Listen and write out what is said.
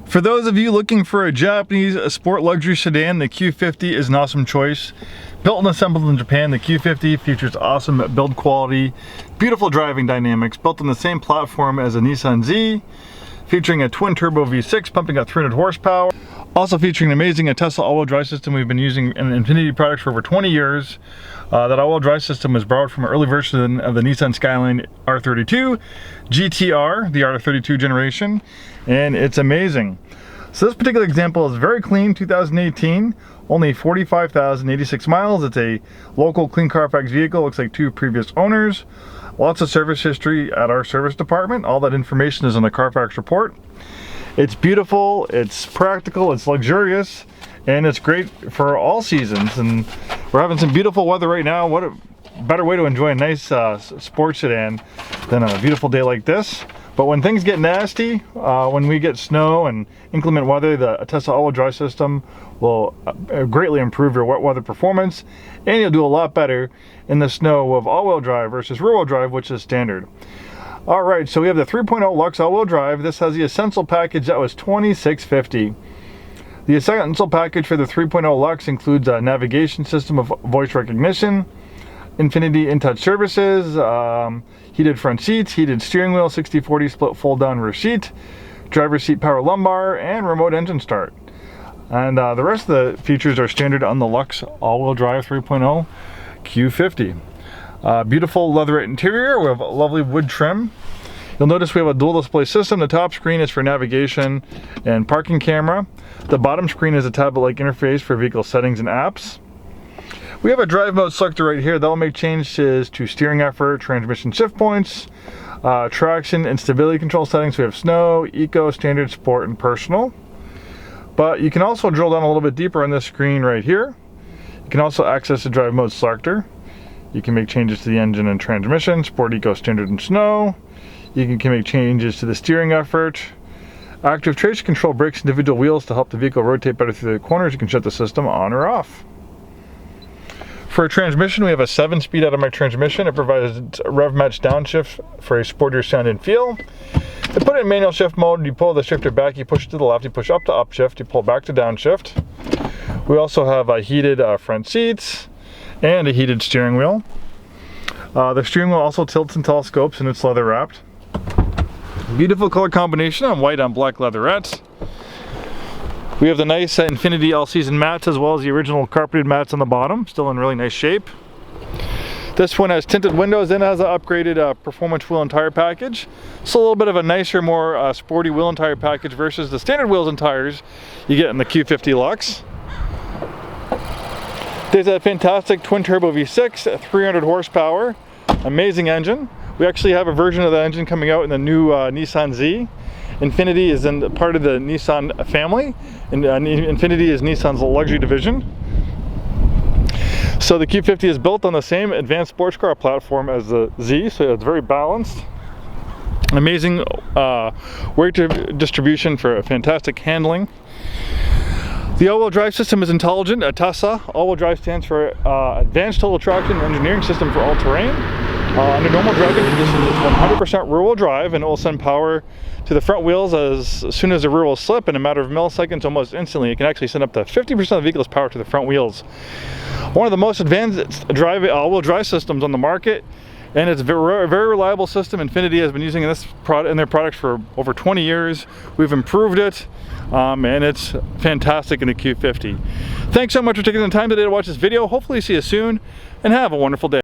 For those of you looking for a Japanese sport luxury sedan, the Q50 is an awesome choice. Built and assembled in Japan, the Q50 features awesome build quality, beautiful driving dynamics, built on the same platform as a Nissan Z, featuring a twin-turbo V6 pumping out 300 horsepower. Also featuring an amazing Tesla all-wheel drive system we've been using in Infiniti products for over 20 years. That all-wheel drive system was borrowed from an early version of the Nissan Skyline R32 GTR, the R32 generation, and it's amazing. So this particular example is very clean, 2018, only 45,086 miles. It's a local clean Carfax vehicle, looks like 2 previous owners. Lots of service history at our service department. All that information is on the Carfax report. It's beautiful, it's practical, it's luxurious, and it's great for all seasons. And we're having some beautiful weather right now. What a better way to enjoy a nice sports sedan than a beautiful day like this. But when things get nasty, when we get snow and inclement weather, the Tesla all-wheel drive system will greatly improve your wet weather performance, and you'll do a lot better in the snow of all-wheel drive versus rear-wheel drive, which is standard. All right, so we have the 3.0 LUXE all-wheel drive. This has the Essential package that was $2,650. The Essential package for the 3.0 LUXE includes a navigation system of voice recognition, Infiniti in-touch services, heated front seats, heated steering wheel, 60/40 split fold-down rear seat, driver's seat power lumbar, and remote engine start. And the rest of the features are standard on the LUXE all-wheel drive 3.0 Q50. Beautiful leatherette interior with lovely wood trim. You'll notice we have a dual display system. The top screen is for navigation and parking camera. The bottom screen is a tablet-like interface for vehicle settings and apps. We have a drive mode selector right here that will make changes to steering effort, transmission shift points, traction and stability control settings. We have snow, eco, standard, sport, and personal. But you can also drill down a little bit deeper on this screen right here. You can also access the drive mode selector. You can make changes to the engine and transmission, sport, eco, standard, and snow. You can make changes to the steering effort. Active traction control brakes individual wheels to help the vehicle rotate better through the corners. You can shut the system on or off. For a transmission, we have a 7-speed automatic transmission. It provides a rev match downshift for a sportier sound and feel. To put it in manual shift mode, you pull the shifter back, you push it to the left, you push up to upshift, you pull back to downshift. We also have heated front seats and a heated steering wheel. The steering wheel also tilts and telescopes, and it's leather wrapped. Beautiful color combination on white on black leatherette. We have the nice Infiniti all-season mats as well as the original carpeted mats on the bottom, still in really nice shape. This one has tinted windows and has an upgraded performance wheel and tire package. So a little bit of a nicer, more sporty wheel and tire package versus the standard wheels and tires you get in the Q50 LUXE. There's a fantastic twin-turbo V6, 300 horsepower, amazing engine. We actually have a version of the engine coming out in the new Nissan Z. Infiniti is in part of the Nissan family, and Infiniti is Nissan's luxury division. So the Q50 is built on the same advanced sports car platform as the Z, so it's very balanced. Amazing weight distribution for fantastic handling. The all-wheel drive system is intelligent. Tesla all-wheel drive stands for Advanced Total Traction Engineering System for All-Terrain. Under normal driving conditions, it's 100% rear-wheel drive, and it will send power to the front wheels as soon as the rear will slip in a matter of milliseconds, almost instantly. It can actually send up to 50% of the vehicle's power to the front wheels. One of the most advanced all-wheel drive systems on the market, and it's a very reliable system. Infiniti has been using in their products for over 20 years. We've improved it, and it's fantastic in the Q50. Thanks so much for taking the time today to watch this video. Hopefully see you soon, and have a wonderful day.